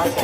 मैं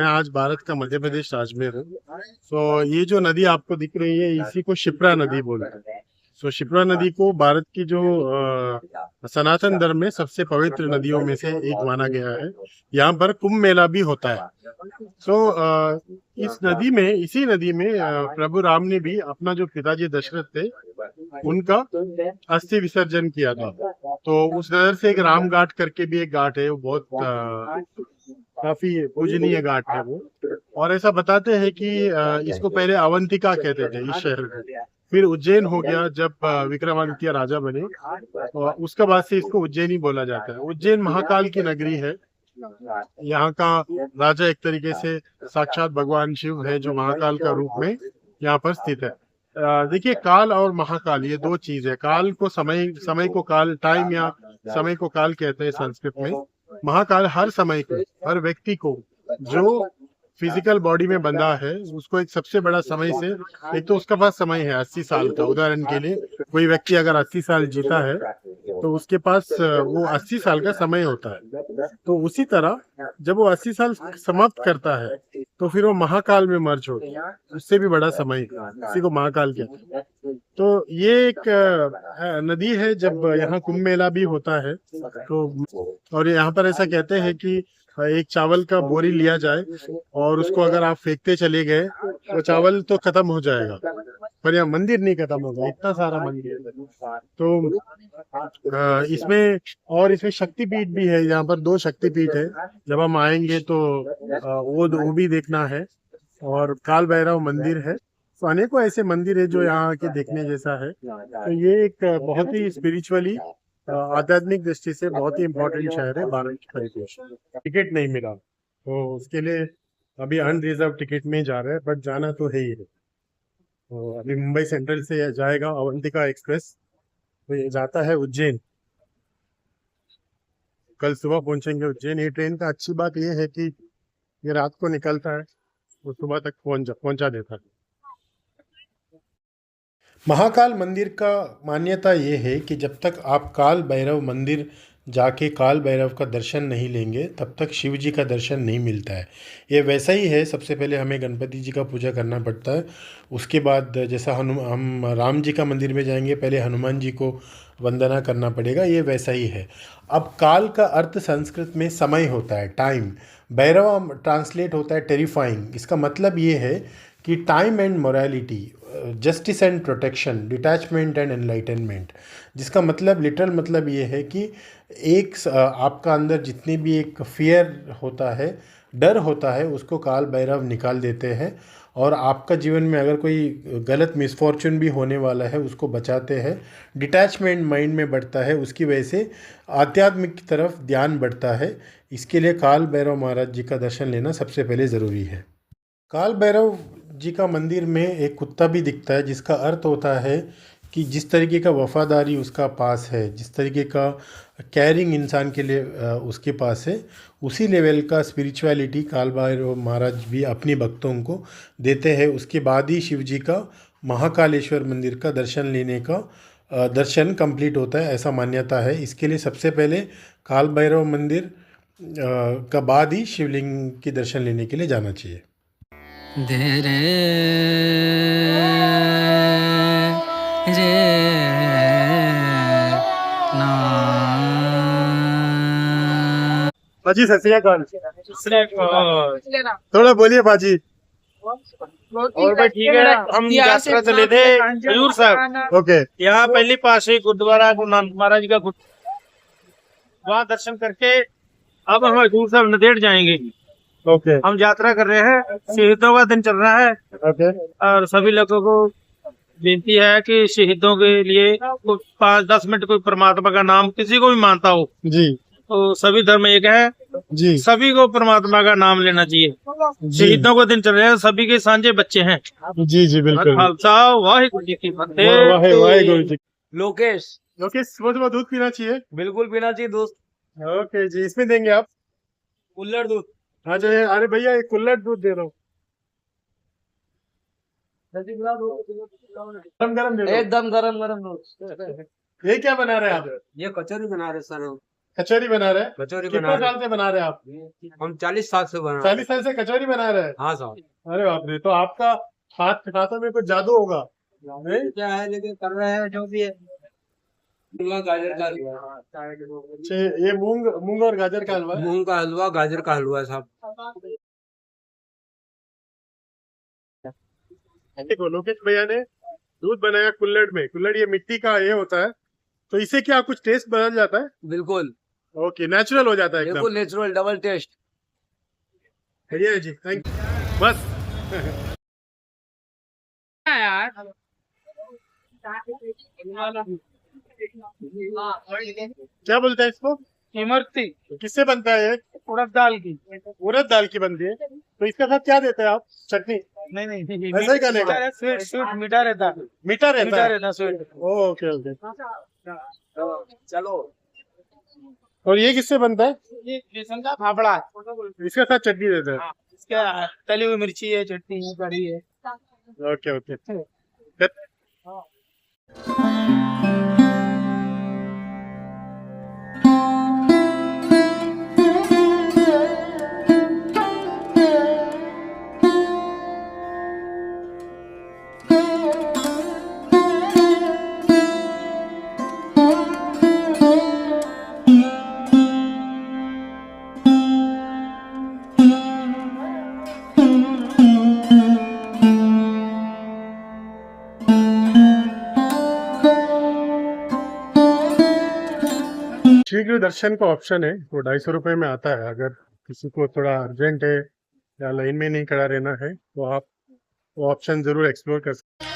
आज भारत का मध्य प्रदेश अजमेर हूँ। तो ये जो नदी आपको दिख रही है इसी को शिप्रा नदी बोलते हैं। तो शिप्रा नदी को भारत की जो सनातन धर्म में सबसे पवित्र नदियों में से एक माना गया है। यहाँ पर कुंभ मेला भी होता है। तो इसी नदी में प्रभु राम ने भी अपना जो पिताजी दशरथ थे उनका अस्थि विसर्जन किया था। तो उस नजर से एक राम घाट करके भी एक घाट है, वो बहुत काफी पूजनीय घाट है वो। और ऐसा बताते हैं कि इसको पहले अवंतिका कहते थे इस शहर को, फिर उज्जैन हो गया जब विक्रमादित्य राजा बने, और उसके बाद से इसको उज्जैनी बोला जाता है। उज्जैन महाकाल की नगरी है। यहाँ का राजा एक तरीके से साक्षात भगवान शिव है जो महाकाल का रूप में यहाँ पर स्थित है। देखिए, काल और महाकाल ये दो चीज है। काल को समय को काल, टाइम या समय को काल कहते हैं संस्कृत में। महाकाल हर समय को, हर व्यक्ति को जो फिजिकल बॉडी में बंधा है उसको एक सबसे बड़ा समय से, एक तो उसका पास समय है 80 साल का। उदाहरण के लिए कोई व्यक्ति अगर 80 साल जीता है तो उसके पास वो 80 साल का समय होता है। तो उसी तरह जब वो 80 साल समाप्त करता है तो फिर वो महाकाल में मर्ज होता है, उससे भी बड़ा समय, इसी को महाकाल कहते हैं। तो ये एक नदी है। जब यहाँ कुंभ मेला भी होता है तो, और यहाँ पर ऐसा कहते हैं कि एक चावल का बोरी लिया जाए और उसको अगर आप फेंकते चले गए तो चावल तो खत्म हो जाएगा, पर यहाँ मंदिर नहीं खत्म होगा, इतना सारा मंदिर है। तो इसमें शक्तिपीठ भी है। यहाँ पर 2 शक्तिपीठ है। जब हम आएंगे तो वो भी देखना है। और काल भैरव मंदिर है। तो अनेकों ऐसे मंदिर है जो यहाँ के देखने जैसा है। तो ये एक बहुत ही स्पिरिचुअली, आध्यात्मिक दृष्टि से बहुत ही इम्पोर्टेंट शहर है भारत की परिप्रेक्ष्य। टिकट नहीं मिला तो उसके लिए अभी अनरिजर्व टिकट में जा रहे हैं, बट जाना तो है ही है। तो अभी मुंबई सेंट्रल से जाएगा अवंतिका एक्सप्रेस, तो ये जाता है उज्जैन। कल सुबह पहुंचेंगे उज्जैन। ये ट्रेन का अच्छी बात ये है कि ये रात को निकलता है, वो सुबह तक पहुंचा देता है। महाकाल मंदिर का मान्यता ये है कि जब तक आप काल भैरव मंदिर जाके काल भैरव का दर्शन नहीं लेंगे तब तक शिव जी का दर्शन नहीं मिलता है। ये वैसा ही है, सबसे पहले हमें गणपति जी का पूजा करना पड़ता है। उसके बाद जैसा हम राम जी का मंदिर में जाएंगे, पहले हनुमान जी को वंदना करना पड़ेगा, ये वैसा ही है। अब काल का अर्थ संस्कृत में समय होता है, टाइम। भैरव ट्रांसलेट होता है टेरिफाइंग। इसका मतलब ये है कि time and morality, justice and protection, detachment and enlightenment. जिसका मतलब, लिटरल मतलब ये है कि आपका अंदर जितनी भी एक फियर होता है, डर होता है, उसको काल भैरव निकाल देते हैं। और आपका जीवन में अगर कोई गलत मिसफॉर्चून भी होने वाला है उसको बचाते हैं। डिटैचमेंट माइंड में बढ़ता है, उसकी वजह से आध्यात्मिक की तरफ ध्यान बढ़ता है। इसके लिए काल भैरव महाराज जी का दर्शन लेना सबसे पहले ज़रूरी है। काल भैरव जी का मंदिर में एक कुत्ता भी दिखता है, जिसका अर्थ होता है कि जिस तरीके का वफादारी उसका पास है, जिस तरीके का केयरिंग इंसान के लिए उसके पास है, उसी लेवल का स्पिरिचुअलिटी काल भैरव महाराज भी अपनी भक्तों को देते हैं। उसके बाद ही शिव जी का महाकालेश्वर मंदिर का दर्शन लेने का दर्शन कंप्लीट होता है, ऐसा मान्यता है। इसके लिए सबसे पहले काल भैरव मंदिर का बाद ही शिवलिंग के दर्शन लेने के लिए जाना चाहिए। पाजी सत श्री अकाल। थोड़ा बोलिए पाजी। और भाई ठीक है, हम यात्रा चले थे हजूर साहब। ओके। यहाँ पहले पास ही गुरुद्वारा गुरु नानक महाराज का, वहाँ दर्शन करके अब हम हजूर साहब नदेड़ जाएंगे। ओके। हम यात्रा कर रहे हैं, शहीदों का दिन चल रहा है। ओके। और सभी लोगों को विनती है कि शहीदों के लिए 5-10 मिनट कोई परमात्मा का नाम किसी को भी मानता हो जी, तो सभी धर्म एक है जी, सभी को परमात्मा का नाम लेना चाहिए। शहीदों का दिन चल रहे हैं, सभी के सांझे बच्चे हैं। जी जी बिल्कुल। खालसा वाहिगुरु जी की फतेह। वाहिगुरु जी। लोकेश सुबह सुबह दूध पीना चाहिए। बिल्कुल पीना चाहिए दोस्त। ओके जी, इसमें देंगे आप? कुल्हड़ दूध। हाँ जी, अरे भैया एक कुल्हड़ दूध दे दो, गरम गरम दे दो। एकदम गरम गरम दूध। ये क्या बना रहे हैं आप? ये कचौरी बना रहे सर हम। कचौरी बना रहे हैं? कचौरी कितने बना रहे साल से बना रहे हैं आप? हम 40 साल से बना 40 साल से कचौरी बना रहे हैं? हाँ साहब। अरे बाप रे, तो आपका हाथों में कुछ जादू होगा। नहीं? क्या है लेकिन कर रहे हैं जो भी है। गाजर का अच्छा, ये मूंग मूंग और गाजर का हलवा है? मूंग का हलवा, गाजर का हलवा है साहब। देखो लोकेश भैया ने दूध बनाया कुल्हड़ में। कुल्हड़ ये मिट्टी का ये होता है, तो इससे क्या कुछ टेस्ट बदल जाता है? बिल्कुल ओके, नेचुरल हो जाता है एकदम। बिल्कुल नेचुरल डबल टेस्ट। बढ़िया है जी, थैंक यू। बस यार क्या बोलते हैं इसको? इमरती किससे बनता है ये? उड़द दाल की। उड़द दाल की बनती है। तो इसके साथ क्या देते हैं आप? चटनी? नहीं नहीं ऐसा ही करने का? स्वीट स्वीट मीठा रहता है। मीठा रहता मीठा है? रहता स्वीट। Okay okay. चलो। और ये किससे बनता है? ये बेसन का फाफड़ा है। इसके साथ चटनी देते हैं? हाँ, इसका तली हुई मिर्ची है, चटनी है, कढ़ी है। Okay okay. शीघ्र दर्शन का ऑप्शन है, वो 250 रुपये में आता है। अगर किसी को थोड़ा अर्जेंट है या लाइन में नहीं खड़ा रहना है तो आप वो ऑप्शन जरूर एक्सप्लोर कर सकते हैं।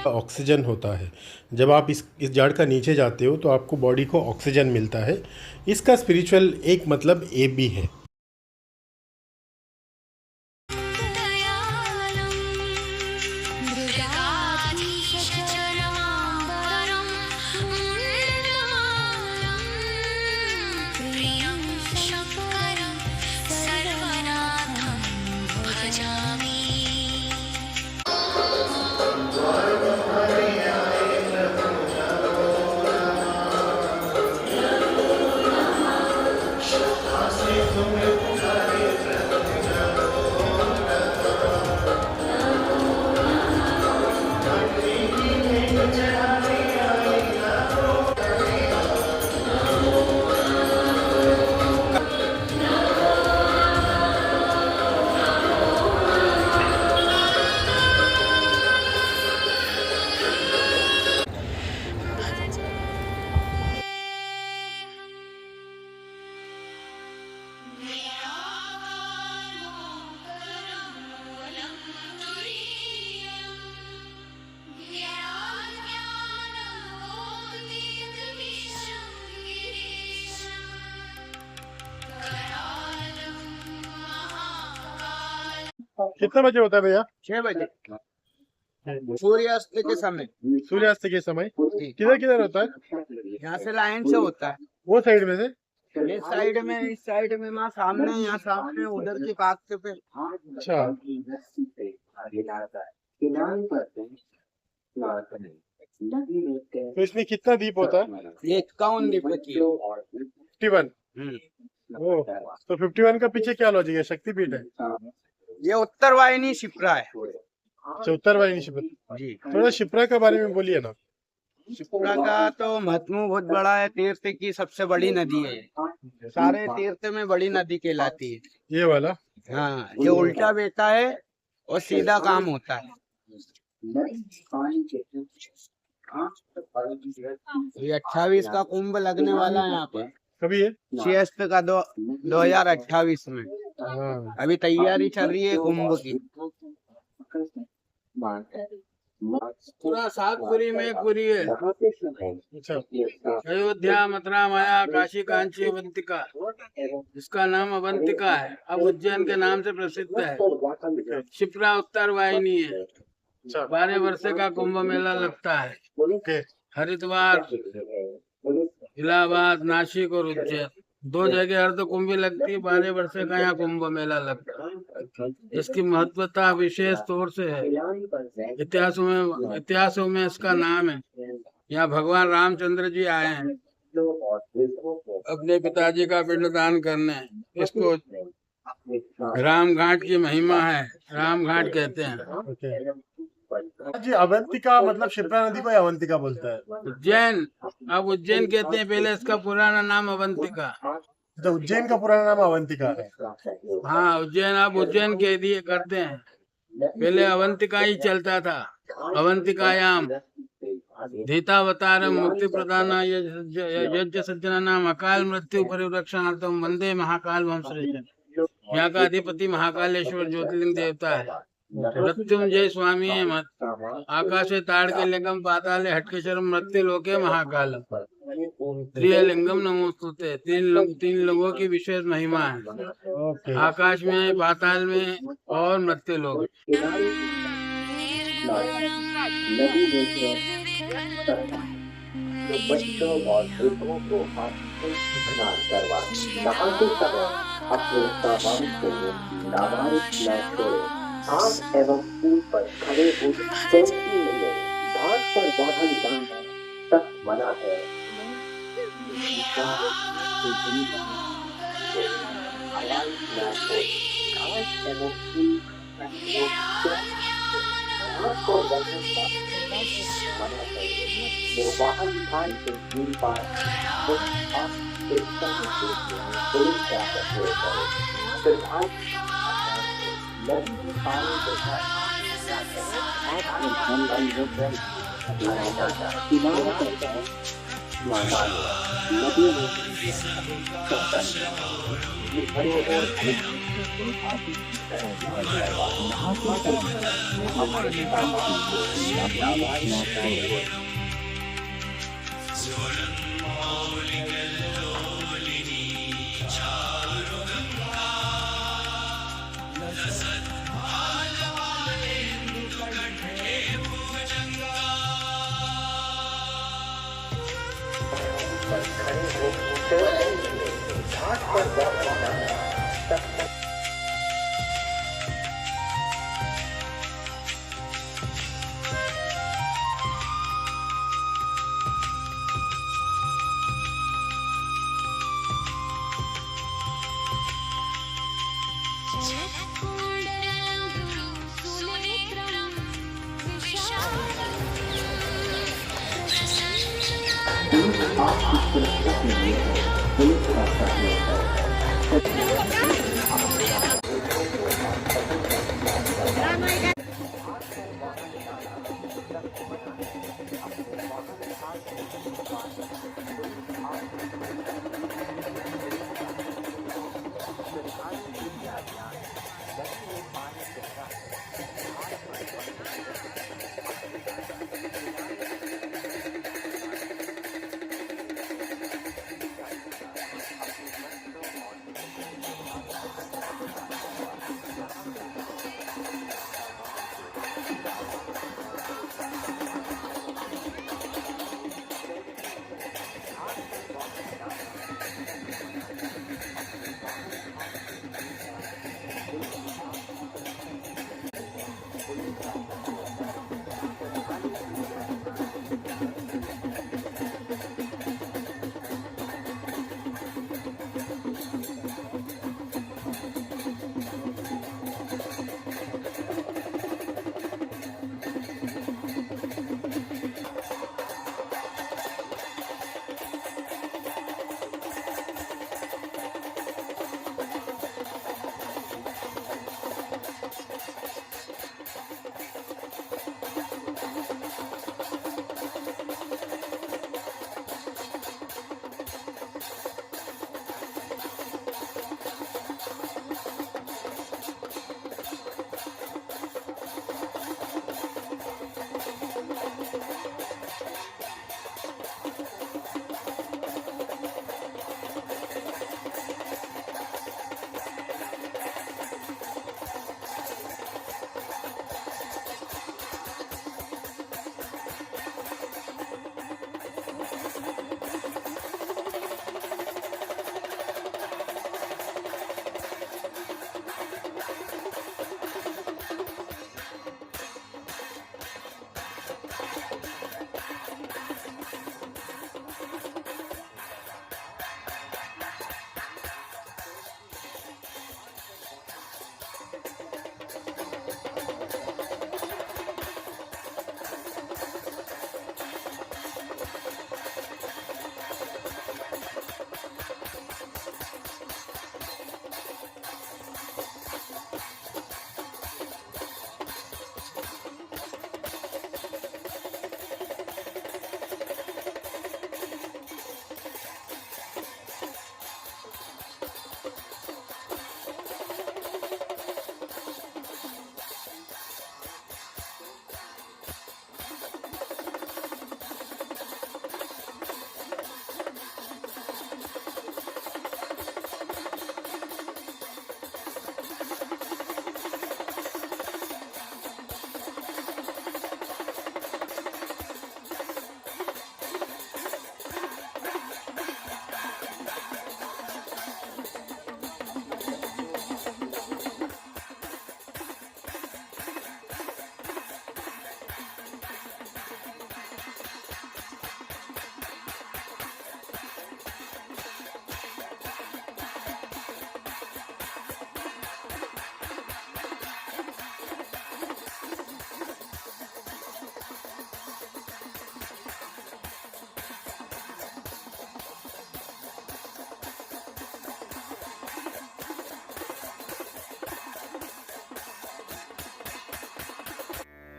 ऑक्सीजन होता है। जब आप इस जड़ का नीचे जाते हो तो आपको बॉडी को ऑक्सीजन मिलता है। इसका स्पिरिचुअल एक मतलब ये भी है। कितने बजे होता है भैया? 6 बजे सूर्यास्त के समय। सूर्यास्त के समय। किधर किधर होता है? यहाँ से लाइन से होता है। वो साइड में से? इस साइड में माँ सामने, यहाँ सामने, उधर के पास पे। अच्छा। तो इसमें कितना द्वीप होता है? ये 51 द्वीप की है। 51। ओ, तो 51 का पीछे क्या लॉजिक है? शक्तिपीठ है? ये उत्तर वाहिनी शिप्रा है अच्छा, उत्तर वाहिनी शिप्रा। जी। थोड़ा शिप्रा के बारे में बोलिए ना। शिप्रा का तो महत्व बहुत बड़ा है, तीर्थ की सबसे बड़ी नदी है ये। सारे तीर्थ में बड़ी नदी कहलाती है। ये वाला? हाँ, ये उल्टा बहता है और सीधा काम होता है। ये 28 का कुंभ लगने वाला है यहाँ पे। कभी है? 6 का 2028 में। हाँ। अभी तैयारी चल रही है कुंभ की। पूरा सातपुरी में एक पुरी है। अच्छा। अयोध्या, मथुरा, माया, काशी, कांची, अवंतिका। इसका नाम अवंतिका है, अब उज्जैन के नाम से प्रसिद्ध है। शिप्रा उत्तर वाहिनी है। अच्छा। 12 वर्ष का कुंभ मेला लगता है। ओके। हरिद्वार, इलाहाबाद, नासिक और उज्जैन 2 जगह अर्ध कुंभी लगती है। 12 वर्ष का यहाँ कुंभ मेला लगता है। इसकी महत्वता विशेष तौर से है। इतिहासों में इसका नाम है। यहाँ भगवान रामचंद्र जी आए हैं अपने पिताजी का पिंडदान करने। इसको राम घाट की महिमा है, राम घाट कहते हैं। ओके जी। अवंतिका मतलब शिप्रा नदी को ही अवंतिका बोलता है? उज्जैन, अब उज्जैन कहते हैं, पहले इसका पुराना नाम अवंतिका। तो उज्जैन का पुराना नाम अवंतिका है? हाँ, उज्जैन अब उज्जैन कह दिए करते हैं, पहले अवंतिका ही चलता था। अवंतिकायाम धीतावतारम मुक्ति प्रदान यज्ञ सज्जना नाम अकाल मृत्यु परिरक्षणार्थम वंदे महाकाल वंशरेजन। यहाँ का अधिपति महाकालेश्वर ज्योतिर्लिंग देवता है। मृत्युंजय स्वामी है मत। आकाशे ताड़के लिंगम पाताले हटकेश्वरम मृत्यु लोके महाकालम त्रिलिंगम नमोस्तुते। 3 लोगों की विशेष महिमा है, ओके। आकाश में, पाताल में और मृत्यु लोक। बच्चों और वृद्धों को हाथ से स्नान करवा नहाते समय अपने सामान को नाबालिग न छोड़े। आग एवं फूल पर खड़े हो सेल्फी ले। घाट पर वाहन जाना तक मना है। आवाज न छोड़े। घाट एवं फूल घाट को बढ़ने मना है। निर्वाहन स्थान से दूर पार कुछ आप पुलिस क्या करते हैं? सिद्धांत नदी पानी देखा नदी आपकी सुरक्षा के लिए पुलिस का सहयोग है।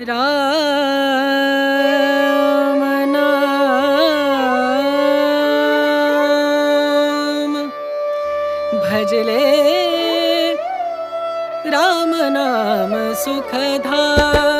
राम नाम भजले राम नाम सुखधाम।